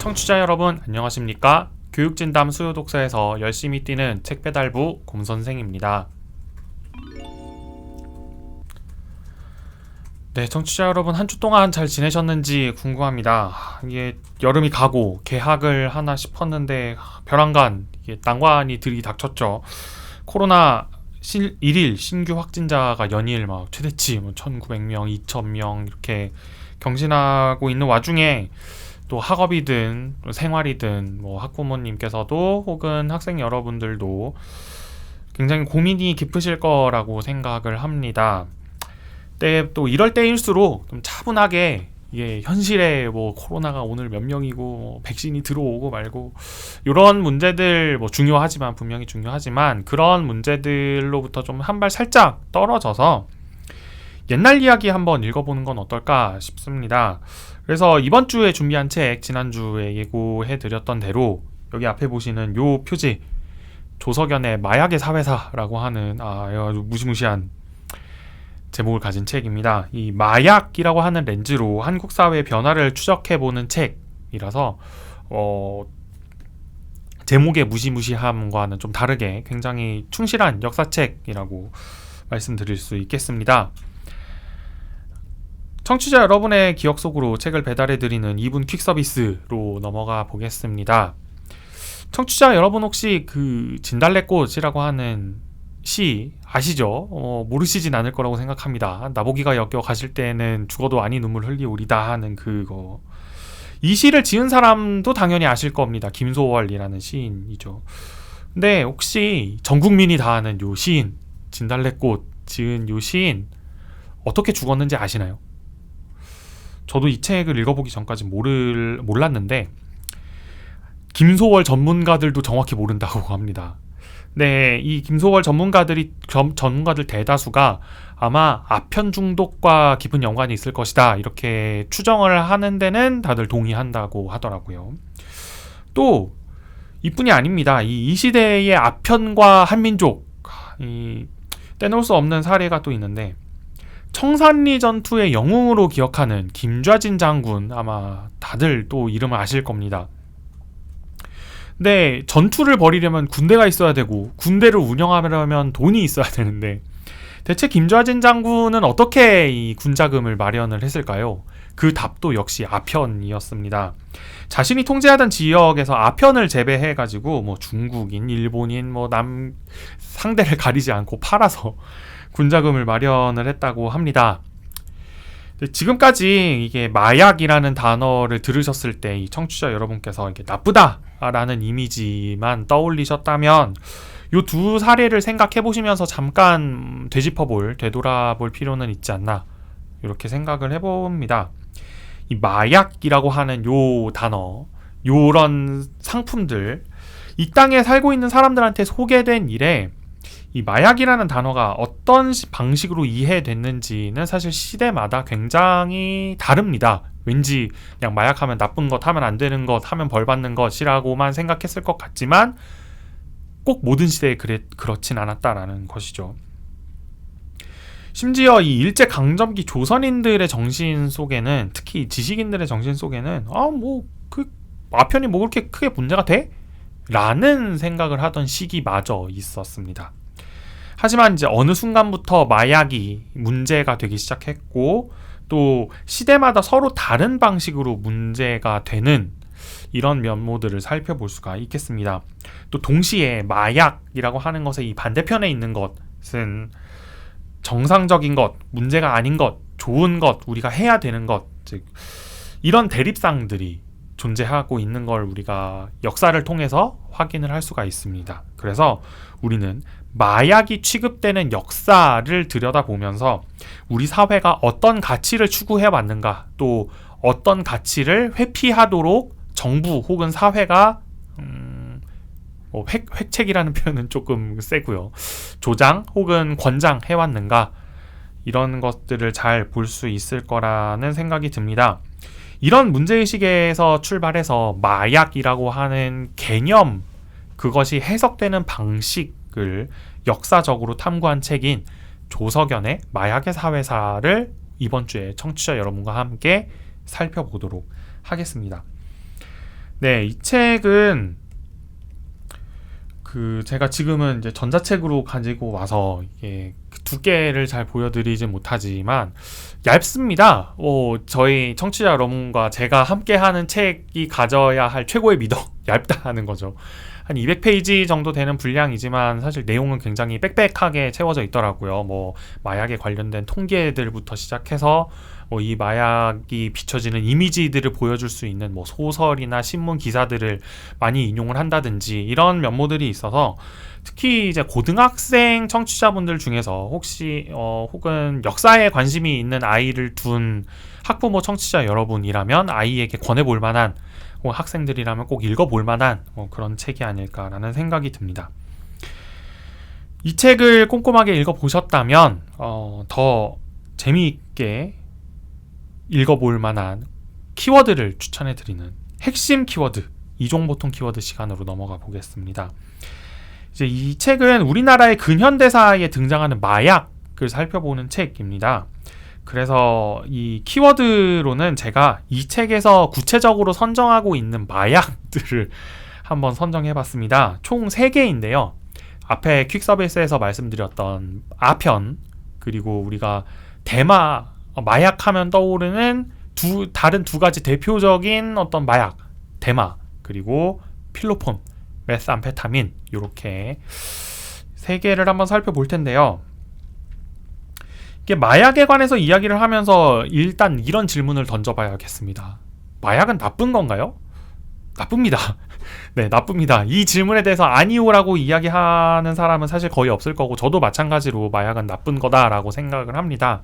청취자 여러분 안녕하십니까? 교육진담 수요독서에서 열심히 뛰는 책배달부 곰선생입니다. 네, 청취자 여러분 한 주 동안 잘 지내셨는지 궁금합니다. 이게 여름이 가고 개학을 하나 싶었는데 벼랑간 이게 난관이 들이닥쳤죠. 코로나 1일 신규 확진자가 연일 막 최대치 1900명, 2000명 이렇게 경신하고 있는 와중에 또 학업이든 생활이든 학부모님께서도 혹은 학생 여러분들도 굉장히 고민이 깊으실 거라고 생각을 합니다. 또 이럴 때일수록 좀 차분하게 이게 현실에 코로나가 오늘 몇 명이고 백신이 들어오고 말고 이런 문제들 중요하지만 분명히 중요하지만 그런 문제들로부터 좀 한 발 살짝 떨어져서 옛날 이야기 한번 읽어보는 건 어떨까 싶습니다. 그래서 이번 주에 준비한 책 지난주에 예고해드렸던 대로 여기 앞에 보시는 요 표지 조석연의 마약의 사회사라고 하는 무시무시한 제목을 가진 책입니다. 이 마약이라고 하는 렌즈로 한국 사회의 변화를 추적해보는 책이라서 제목의 무시무시함과는 좀 다르게 굉장히 충실한 역사책이라고 말씀드릴 수 있겠습니다. 청취자 여러분의 기억 속으로 책을 배달해드리는 2분 퀵서비스로 넘어가 보겠습니다. 청취자 여러분 혹시 그 진달래꽃이라고 하는 시 아시죠? 모르시진 않을 거라고 생각합니다. 나보기가 엮여 가실 때는 죽어도 아니 눈물 흘리오리다 하는 그거. 이 시를 지은 사람도 당연히 아실 겁니다. 김소월이라는 시인이죠. 근데 혹시 전 국민이 다 아는 요 시인, 진달래꽃 지은 요 시인 어떻게 죽었는지 아시나요? 저도 이 책을 읽어보기 전까지 몰랐는데 김소월 전문가들도 정확히 모른다고 합니다. 네, 이 김소월 전문가들 대다수가 아마 아편 중독과 깊은 연관이 있을 것이다 이렇게 추정을 하는 데는 다들 동의한다고 하더라고요. 또 이뿐이 아닙니다. 이 시대의 아편과 한민족 떼놓을 수 없는 사례가 또 있는데 청산리 전투의 영웅으로 기억하는 김좌진 장군 아마 다들 또 이름을 아실 겁니다. 근데 전투를 벌이려면 군대가 있어야 되고 군대를 운영하려면 돈이 있어야 되는데 대체 김좌진 장군은 어떻게 이 군자금을 마련을 했을까요? 그 답도 역시 아편이었습니다. 자신이 통제하던 지역에서 아편을 재배해가지고 중국인, 일본인, 상대를 가리지 않고 팔아서 군자금을 마련을 했다고 합니다. 지금까지 이게 마약이라는 단어를 들으셨을 때 이 청취자 여러분께서 이게 나쁘다라는 이미지만 떠올리셨다면 이 두 사례를 생각해 보시면서 잠깐 되돌아볼 필요는 있지 않나 이렇게 생각을 해봅니다. 이 마약이라고 하는 요 단어, 요런 상품들 이 땅에 살고 있는 사람들한테 소개된 이래 이 마약이라는 단어가 어떤 방식으로 이해됐는지는 사실 시대마다 굉장히 다릅니다. 왠지 그냥 마약하면 나쁜 것, 하면 안 되는 것, 하면 벌 받는 것이라고만 생각했을 것 같지만 꼭 모든 시대에 그렇진 않았다라는 것이죠. 심지어 이 일제강점기 조선인들의 정신 속에는 특히 지식인들의 정신 속에는 아편이 그렇게 크게 문제가 돼? 라는 생각을 하던 시기마저 있었습니다. 하지만 이제 어느 순간부터 마약이 문제가 되기 시작했고 또 시대마다 서로 다른 방식으로 문제가 되는 이런 면모들을 살펴볼 수가 있겠습니다. 또 동시에 마약이라고 하는 것의 이 반대편에 있는 것은 정상적인 것, 문제가 아닌 것, 좋은 것, 우리가 해야 되는 것, 즉 이런 대립상들이 존재하고 있는 걸 우리가 역사를 통해서 확인을 할 수가 있습니다. 그래서 우리는 마약이 취급되는 역사를 들여다보면서 우리 사회가 어떤 가치를 추구해 왔는가, 또 어떤 가치를 회피하도록 정부 혹은 사회가 획책이라는 표현은 조금 세고요. 조장 혹은 권장해 왔는가 이런 것들을 잘 볼 수 있을 거라는 생각이 듭니다. 이런 문제의식에서 출발해서 마약이라고 하는 개념, 그것이 해석되는 방식을 역사적으로 탐구한 책인 조석연의 마약의 사회사를 이번 주에 청취자 여러분과 함께 살펴보도록 하겠습니다. 네, 이 책은 제가 지금은 이제 전자책으로 가지고 와서 이게 두께를 잘 보여드리진 못하지만 얇습니다. 저희 청취자 여러분과 제가 함께하는 책이 가져야 할 최고의 미덕, 얇다는 거죠. 한 200페이지 정도 되는 분량이지만 사실 내용은 굉장히 빽빽하게 채워져 있더라고요. 마약에 관련된 통계들부터 시작해서 이 마약이 비춰지는 이미지들을 보여줄 수 있는 소설이나 신문 기사들을 많이 인용을 한다든지 이런 면모들이 있어서 특히 이제 고등학생 청취자분들 중에서 혹시 혹은 역사에 관심이 있는 아이를 둔 학부모 청취자 여러분이라면 아이에게 권해볼 만한 학생들이라면 꼭 읽어볼 만한 그런 책이 아닐까라는 생각이 듭니다. 이 책을 꼼꼼하게 읽어보셨다면 더 재미있게 읽어볼 만한 키워드를 추천해드리는 핵심 키워드, 이종보통 키워드 시간으로 넘어가 보겠습니다. 이제 이 책은 우리나라의 근현대사에 등장하는 마약을 살펴보는 책입니다. 그래서 이 키워드로는 제가 이 책에서 구체적으로 선정하고 있는 마약들을 한번 선정해봤습니다. 총 3개인데요. 앞에 퀵서비스에서 말씀드렸던 아편, 그리고 우리가 대마, 마약하면 떠오르는 다른 두 가지 대표적인 어떤 마약, 대마, 그리고 필로폰, 메스암페타민, 이렇게 3개를 한번 살펴볼 텐데요. 이게 마약에 관해서 이야기를 하면서 일단 이런 질문을 던져봐야겠습니다. 마약은 나쁜 건가요? 나쁩니다. 네, 나쁩니다. 이 질문에 대해서 아니오라고 이야기하는 사람은 사실 거의 없을 거고 저도 마찬가지로 마약은 나쁜 거다라고 생각을 합니다.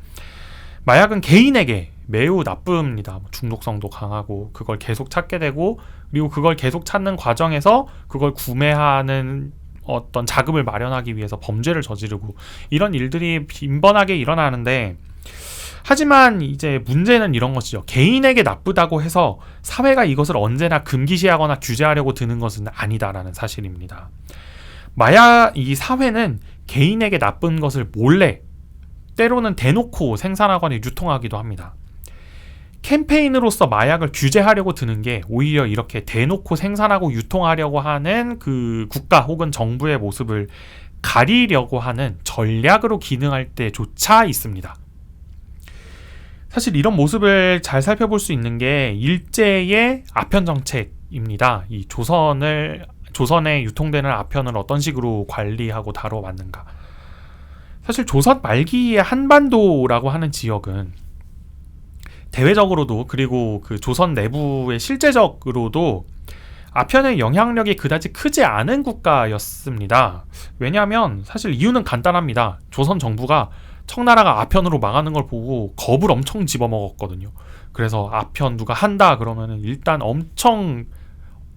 마약은 개인에게 매우 나쁩니다. 중독성도 강하고 그걸 계속 찾게 되고 그리고 그걸 계속 찾는 과정에서 그걸 구매하는 어떤 자금을 마련하기 위해서 범죄를 저지르고 이런 일들이 빈번하게 일어나는데 하지만 이제 문제는 이런 것이죠. 개인에게 나쁘다고 해서 사회가 이것을 언제나 금기시하거나 규제하려고 드는 것은 아니다라는 사실입니다. 이 사회는 개인에게 나쁜 것을 몰래 때로는 대놓고 생산하거나 유통하기도 합니다. 캠페인으로서 마약을 규제하려고 드는 게 오히려 이렇게 대놓고 생산하고 유통하려고 하는 그 국가 혹은 정부의 모습을 가리려고 하는 전략으로 기능할 때조차 있습니다. 사실 이런 모습을 잘 살펴볼 수 있는 게 일제의 아편 정책입니다. 이 조선에 유통되는 아편을 어떤 식으로 관리하고 다뤄왔는가. 사실 조선 말기의 한반도라고 하는 지역은 대외적으로도 그리고 그 조선 내부의 실제적으로도 아편의 영향력이 그다지 크지 않은 국가였습니다. 왜냐하면 사실 이유는 간단합니다. 조선 정부가 청나라가 아편으로 망하는 걸 보고 겁을 엄청 집어먹었거든요. 그래서 아편 누가 한다 그러면은 일단 엄청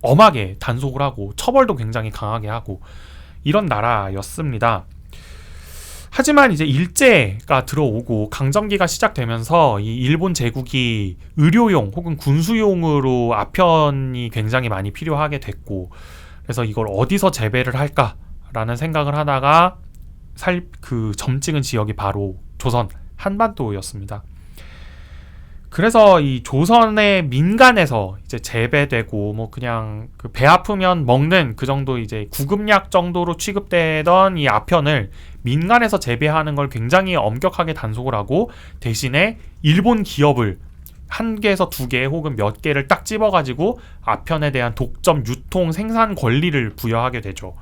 엄하게 단속을 하고 처벌도 굉장히 강하게 하고 이런 나라였습니다. 하지만 이제 일제가 들어오고 강점기가 시작되면서 이 일본 제국이 의료용 혹은 군수용으로 아편이 굉장히 많이 필요하게 됐고 그래서 이걸 어디서 재배를 할까라는 생각을 하다가 점 찍은 지역이 바로 조선 한반도였습니다. 그래서 이 조선의 민간에서 이제 재배되고 그냥 배 아프면 먹는 그 정도 이제 구급약 정도로 취급되던 이 아편을 민간에서 재배하는 걸 굉장히 엄격하게 단속을 하고 대신에 일본 기업을 1개에서 2개 혹은 몇 개를 딱 집어가지고 아편에 대한 독점, 유통, 생산 권리를 부여하게 되죠.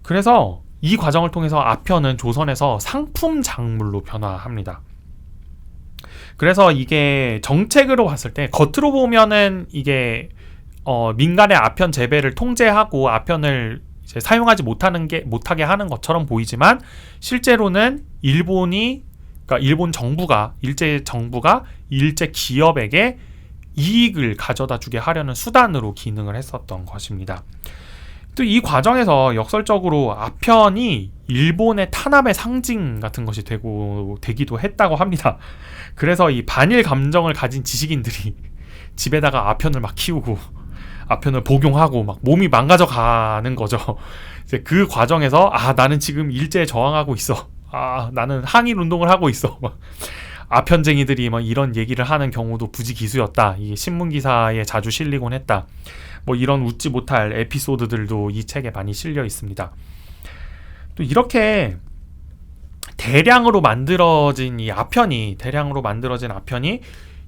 그래서 이 과정을 통해서 아편은 조선에서 상품 작물로 변화합니다. 그래서 이게 정책으로 봤을 때 겉으로 보면은 이게 민간의 아편 재배를 통제하고 아편을 이제 사용하지 못하게 하는 것처럼 보이지만 실제로는 일본 정부가 일제 정부가 일제 기업에게 이익을 가져다 주게 하려는 수단으로 기능을 했었던 것입니다. 또 이 과정에서 역설적으로 아편이 일본의 탄압의 상징 같은 것이 되기도 했다고 합니다. 그래서 이 반일 감정을 가진 지식인들이 집에다가 아편을 막 키우고 아편을 복용하고 막 몸이 망가져 가는 거죠. 이제 그 과정에서 나는 지금 일제에 저항하고 있어. 나는 항일 운동을 하고 있어. 아편쟁이들이 뭐 이런 얘기를 하는 경우도 부지기수였다. 이게 신문 기사에 자주 실리곤 했다. 뭐 이런 웃지 못할 에피소드들도 이 책에 많이 실려 있습니다. 또 이렇게 대량으로 만들어진 아편이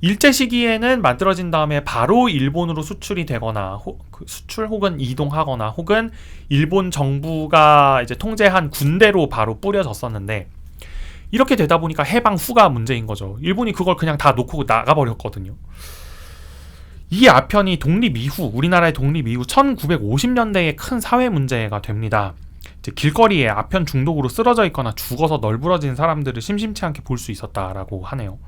일제 시기에는 만들어진 다음에 바로 일본으로 수출이 되거나 수출 혹은 이동하거나 혹은 일본 정부가 이제 통제한 군대로 바로 뿌려졌었는데, 이렇게 되다 보니까 해방 후가 문제인 거죠. 일본이 그걸 그냥 다 놓고 나가버렸거든요. 이 아편이 우리나라의 독립 이후 1950년대에 큰 사회 문제가 됩니다. 이제 길거리에 아편 중독으로 쓰러져 있거나 죽어서 널브러진 사람들을 심심치 않게 볼 수 있었다라고 하네요.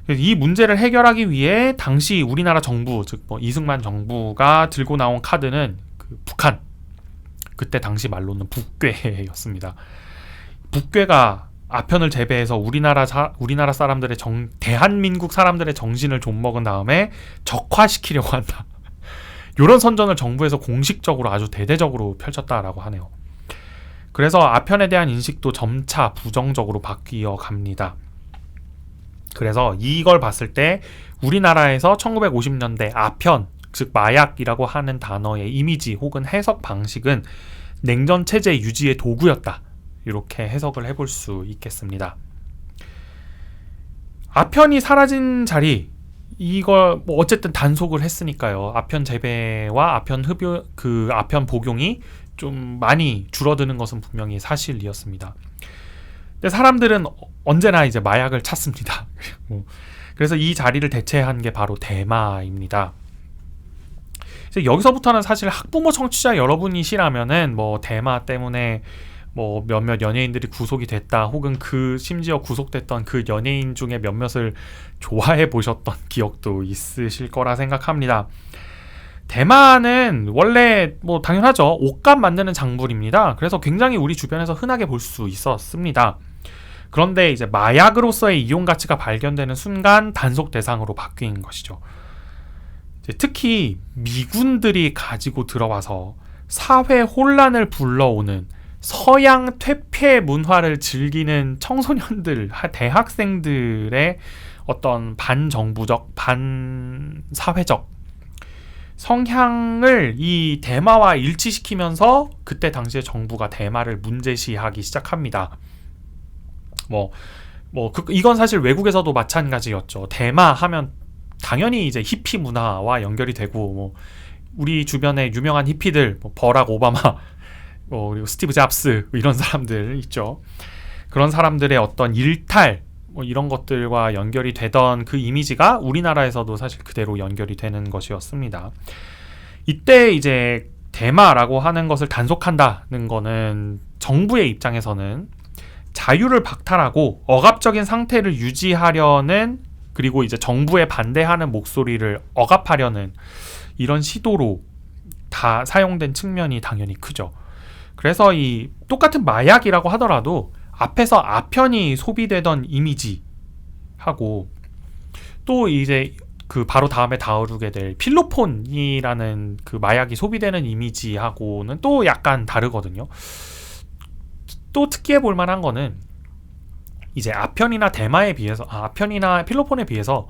이 문제를 해결하기 위해 당시 우리나라 정부, 즉 이승만 정부가 들고 나온 카드는 북한, 그때 당시 말로는 북괴였습니다. 북괴가 아편을 재배해서 우리나라 사람들의 대한민국 사람들의 정신을 좀먹은 다음에 적화시키려고 한다. 이런 선전을 정부에서 공식적으로 아주 대대적으로 펼쳤다라고 하네요. 그래서 아편에 대한 인식도 점차 부정적으로 바뀌어 갑니다. 그래서 이걸 봤을 때 우리나라에서 1950년대 아편, 즉 마약이라고 하는 단어의 이미지 혹은 해석 방식은 냉전 체제 유지의 도구였다. 이렇게 해석을 해볼 수 있겠습니다. 아편이 사라진 자리, 이걸 어쨌든 단속을 했으니까요. 아편 재배와 아편 복용이 좀 많이 줄어드는 것은 분명히 사실이었습니다. 근데 사람들은 언제나 이제 마약을 찾습니다. 그래서 이 자리를 대체한 게 바로 대마입니다. 여기서부터는 사실 학부모 청취자 여러분이시라면은 대마 때문에 몇몇 연예인들이 구속이 됐다, 혹은 심지어 구속됐던 그 연예인 중에 몇몇을 좋아해 보셨던 기억도 있으실 거라 생각합니다. 대마는 원래 당연하죠. 옷감 만드는 작물입니다. 그래서 굉장히 우리 주변에서 흔하게 볼 수 있었습니다. 그런데 이제 마약으로서의 이용 가치가 발견되는 순간 단속 대상으로 바뀐 것이죠. 특히 미군들이 가지고 들어와서 사회 혼란을 불러오는 서양 퇴폐 문화를 즐기는 청소년들, 대학생들의 어떤 반정부적, 반사회적 성향을 이 대마와 일치시키면서 그때 당시에 정부가 대마를 문제시하기 시작합니다. 이건 사실 외국에서도 마찬가지였죠. 대마 하면 당연히 이제 히피 문화와 연결이 되고, 우리 주변에 유명한 히피들, 버락 오바마, 그리고 스티브 잡스, 이런 사람들 있죠. 그런 사람들의 어떤 일탈, 이런 것들과 연결이 되던 그 이미지가 우리나라에서도 사실 그대로 연결이 되는 것이었습니다. 이때 이제 대마라고 하는 것을 단속한다는 거는 정부의 입장에서는 자유를 박탈하고 억압적인 상태를 유지하려는, 그리고 이제 정부에 반대하는 목소리를 억압하려는 이런 시도로 다 사용된 측면이 당연히 크죠. 그래서 이 똑같은 마약이라고 하더라도 앞에서 아편이 소비되던 이미지하고, 또 이제 바로 다음에 다루게 될 필로폰이라는 그 마약이 소비되는 이미지하고는 또 약간 다르거든요. 또 특이해 볼 만한 거는 이제 아편이나 필로폰에 비해서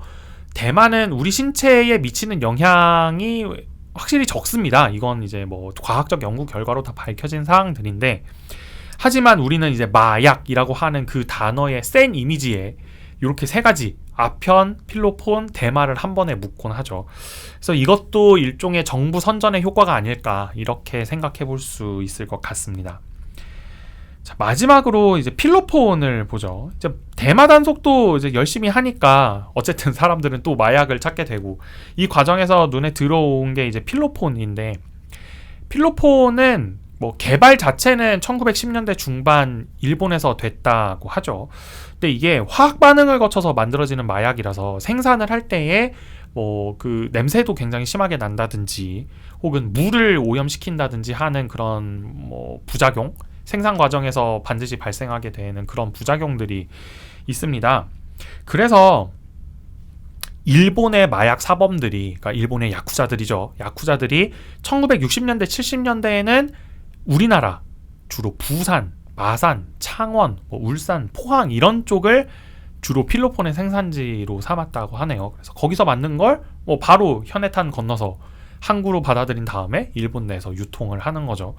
대마는 우리 신체에 미치는 영향이 확실히 적습니다. 이건 이제 과학적 연구 결과로 다 밝혀진 사항들인데, 하지만 우리는 이제 마약이라고 하는 그 단어의 센 이미지에 이렇게 세 가지, 아편, 필로폰, 대마를 한 번에 묶곤 하죠. 그래서 이것도 일종의 정부 선전의 효과가 아닐까, 이렇게 생각해 볼 수 있을 것 같습니다. 자, 마지막으로 이제 필로폰을 보죠. 이제 대마 단속도 이제 열심히 하니까 어쨌든 사람들은 또 마약을 찾게 되고, 이 과정에서 눈에 들어온 게 이제 필로폰인데, 필로폰은 개발 자체는 1910년대 중반 일본에서 됐다고 하죠. 근데 이게 화학 반응을 거쳐서 만들어지는 마약이라서 생산을 할 때에 그 냄새도 굉장히 심하게 난다든지, 혹은 물을 오염시킨다든지 하는 그런 부작용, 생산 과정에서 반드시 발생하게 되는 그런 부작용들이 있습니다. 그래서 일본의 마약 사범들이, 그러니까 일본의 야쿠자들이죠. 야쿠자들이 1960년대, 70년대에는 우리나라, 주로 부산, 마산, 창원, 울산, 포항 이런 쪽을 주로 필로폰의 생산지로 삼았다고 하네요. 그래서 거기서 만든 걸 뭐 바로 현해탄 건너서 항구로 받아들인 다음에 일본 내에서 유통을 하는 거죠.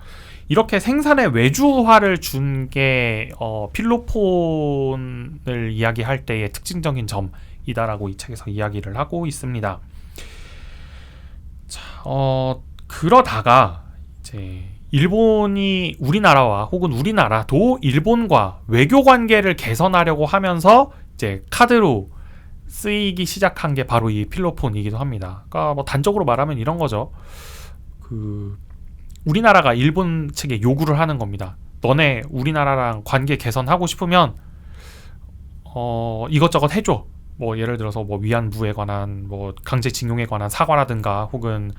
이렇게 생산의 외주화를 준 게 필로폰을 이야기할 때의 특징적인 점이다라고 이 책에서 이야기를 하고 있습니다. 자, 그러다가 이제 일본이 우리나라와 혹은 우리나라도 일본과 외교 관계를 개선하려고 하면서 이제 카드로 쓰이기 시작한 게 바로 이 필로폰이기도 합니다. 그러니까 뭐 단적으로 말하면 이런 거죠. 우리나라가 일본 측에 요구를 하는 겁니다. 너네 우리나라랑 관계 개선하고 싶으면 이것저것 해줘. 뭐 예를 들어서 뭐 위안부에 관한 뭐 강제징용에 관한 사과라든가 혹은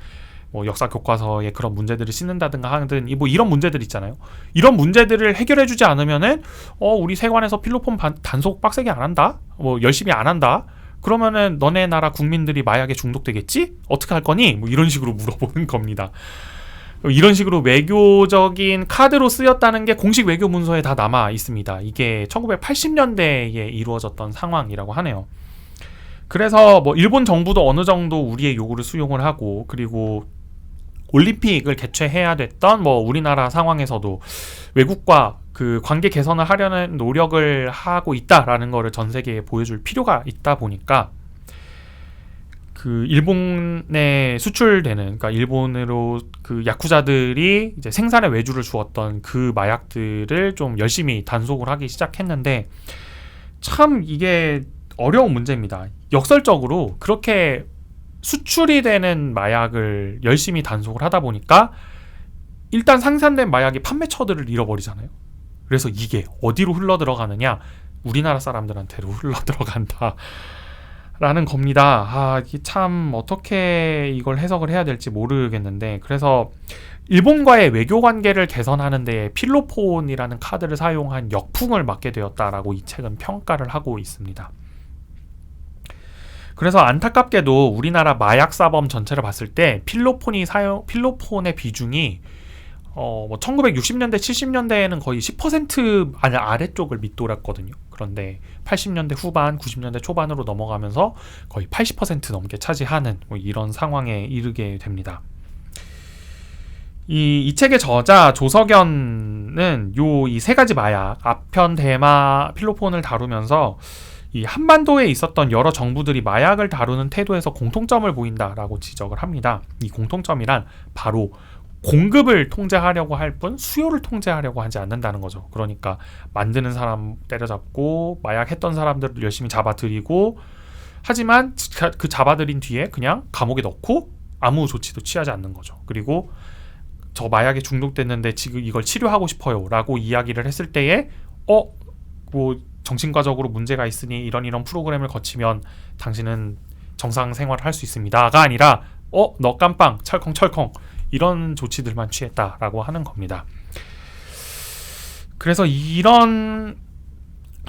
뭐 역사 교과서에 그런 문제들을 씻는다든가 하든 뭐 이런 문제들 있잖아요. 이런 문제들을 해결해주지 않으면은 우리 세관에서 필로폰 단속 빡세게 안 한다. 뭐 열심히 안 한다. 그러면은 너네 나라 국민들이 마약에 중독되겠지? 어떻게 할 거니? 뭐 이런 식으로 물어보는 겁니다. 이런 식으로 외교적인 카드로 쓰였다는 게 공식 외교 문서에 다 남아 있습니다. 이게 1980년대에 이루어졌던 상황이라고 하네요. 그래서 뭐 일본 정부도 어느 정도 우리의 요구를 수용을 하고, 그리고 올림픽을 개최해야 됐던 뭐 우리나라 상황에서도 외국과 그 관계 개선을 하려는 노력을 하고 있다라는 거를 전 세계에 보여줄 필요가 있다 보니까 그 일본에 수출되는, 그러니까 일본으로 그 야쿠자들이 이제 생산에 외주를 주었던 그 마약들을 좀 열심히 단속을 하기 시작했는데, 참 이게 어려운 문제입니다. 역설적으로 그렇게 수출이 되는 마약을 열심히 단속을 하다 보니까 일단 생산된 마약의 판매처들을 잃어버리잖아요. 그래서 이게 어디로 흘러들어가느냐? 우리나라 사람들한테로 흘러들어간다 라는 겁니다. 이게 참 어떻게 이걸 해석을 해야 될지 모르겠는데, 그래서 일본과의 외교 관계를 개선하는 데 필로폰이라는 카드를 사용한 역풍을 맞게 되었다라고 이 책은 평가를 하고 있습니다. 그래서 안타깝게도 우리나라 마약 사범 전체를 봤을 때 필로폰의 비중이 뭐 1960년대, 70년대에는 거의 10% 아래쪽을 밑돌았거든요. 그런데 80년대 후반, 90년대 초반으로 넘어가면서 거의 80% 넘게 차지하는 뭐 이런 상황에 이르게 됩니다. 이 책의 저자 조석연은 이 세 가지 마약, 아편, 대마, 필로폰을 다루면서 이 한반도에 있었던 여러 정부들이 마약을 다루는 태도에서 공통점을 보인다라고 지적을 합니다. 이 공통점이란 바로 공급을 통제하려고 할 뿐 수요를 통제하려고 하지 않는다는 거죠. 그러니까 만드는 사람 때려잡고 마약 했던 사람들을 열심히 잡아들이고, 하지만 그 잡아들인 뒤에 그냥 감옥에 넣고 아무 조치도 취하지 않는 거죠. 그리고 저 마약에 중독됐는데 지금 이걸 치료하고 싶어요 라고 이야기를 했을 때에 뭐 정신과적으로 문제가 있으니 이런 프로그램을 거치면 당신은 정상 생활을 할 수 있습니다가 아니라 너 깜빵 철컹철컹 이런 조치들만 취했다라고 하는 겁니다. 그래서 이런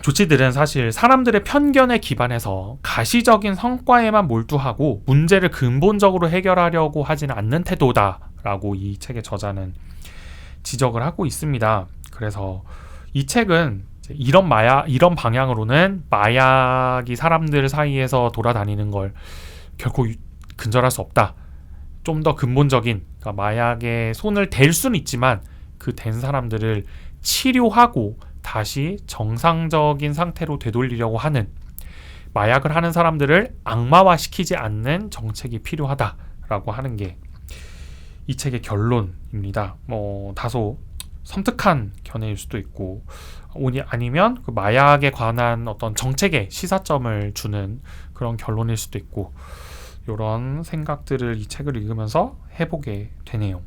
조치들은 사실 사람들의 편견에 기반해서 가시적인 성과에만 몰두하고 문제를 근본적으로 해결하려고 하지는 않는 태도다라고 이 책의 저자는 지적을 하고 있습니다. 그래서 이 책은 이런 방향으로는 마약이 사람들 사이에서 돌아다니는 걸 결코 근절할 수 없다. 좀 더 근본적인, 그러니까 마약에 손을 댈 수는 있지만 그 댄 사람들을 치료하고 다시 정상적인 상태로 되돌리려고 하는, 마약을 하는 사람들을 악마화시키지 않는 정책이 필요하다라고 하는 게 이 책의 결론입니다. 뭐 다소 섬뜩한 견해일 수도 있고, 아니면 그 마약에 관한 어떤 정책에 시사점을 주는 그런 결론일 수도 있고, 이런 생각들을 이 책을 읽으면서 해보게 되네요.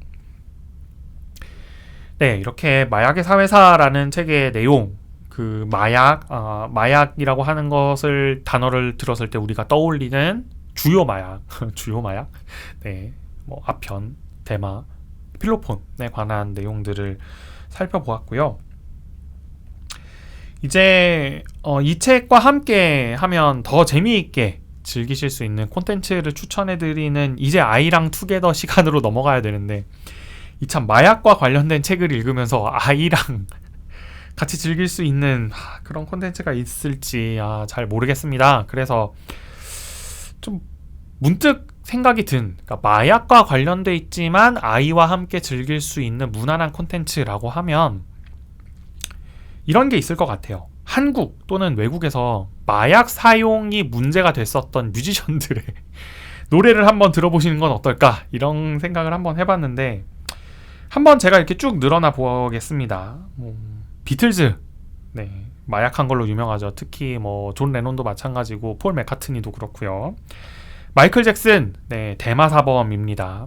네, 이렇게 마약의 사회사라는 책의 내용, 그 마약이라고 하는 것을 단어를 들었을 때 우리가 떠올리는 주요 마약, 네, 뭐 아편, 대마, 필로폰에 관한 내용들을 살펴보았고요. 이제 이 책과 함께 하면 더 재미있게 즐기실 수 있는 콘텐츠를 추천해드리는 이제 아이랑 투게더 시간으로 넘어가야 되는데, 이 참 마약과 관련된 책을 읽으면서 아이랑 같이 즐길 수 있는 그런 콘텐츠가 있을지 잘 모르겠습니다. 그래서 좀 문득 생각이 그러니까 마약과 관련돼 있지만 아이와 함께 즐길 수 있는 무난한 콘텐츠라고 하면 이런 게 있을 것 같아요. 한국 또는 외국에서 마약 사용이 문제가 됐었던 뮤지션들의 노래를 한번 들어보시는 건 어떨까? 이런 생각을 한번 해봤는데 한번 제가 이렇게 쭉 늘어나 보겠습니다. 비틀즈, 네, 마약한 걸로 유명하죠. 특히 존 레논도 마찬가지고 폴 맥카트니도 그렇고요. 마이클 잭슨, 네, 대마사범입니다.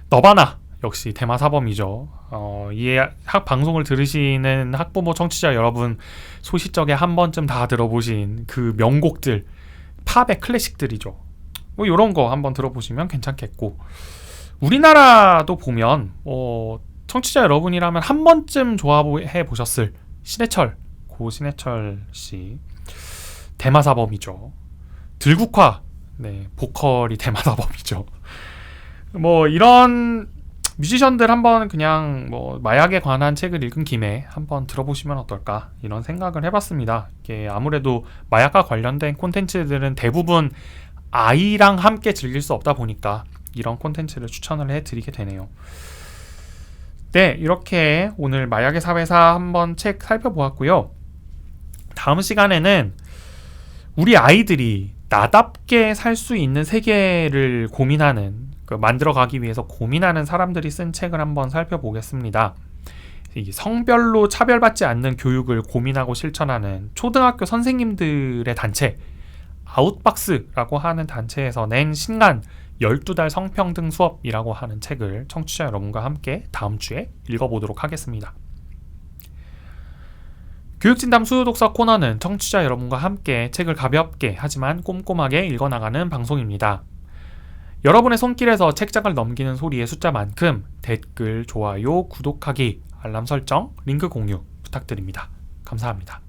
너바나 역시 대마사범이죠. 이 방송을 들으시는 학부모 청취자 여러분 소시적에 한 번쯤 다 들어보신 그 명곡들, 팝의 클래식들이죠. 이런 거 한번 들어보시면 괜찮겠고, 우리나라도 보면 청취자 여러분이라면 한 번쯤 좋아해 보셨을 신해철, 고 신해철 씨, 대마사범이죠. 들국화, 네, 보컬이 대마사범이죠. 이런 뮤지션들 한번 그냥 마약에 관한 책을 읽은 김에 한번 들어보시면 어떨까 이런 생각을 해봤습니다. 이게 아무래도 마약과 관련된 콘텐츠들은 대부분 아이랑 함께 즐길 수 없다 보니까 이런 콘텐츠를 추천을 해드리게 되네요. 네, 이렇게 오늘 마약의 사회사 한번 책 살펴보았고요. 다음 시간에는 우리 아이들이 나답게 살 수 있는 세계를 고민하는, 만들어가기 위해서 고민하는 사람들이 쓴 책을 한번 살펴보겠습니다. 이 성별로 차별받지 않는 교육을 고민하고 실천하는 초등학교 선생님들의 단체, 아웃박스라고 하는 단체에서 낸 신간 12달 성평등 수업이라고 하는 책을 청취자 여러분과 함께 다음 주에 읽어보도록 하겠습니다. 교육진담 수요독서 코너는 청취자 여러분과 함께 책을 가볍게 하지만 꼼꼼하게 읽어나가는 방송입니다. 여러분의 손길에서 책장을 넘기는 소리의 숫자만큼 댓글, 좋아요, 구독하기, 알람 설정, 링크 공유 부탁드립니다. 감사합니다.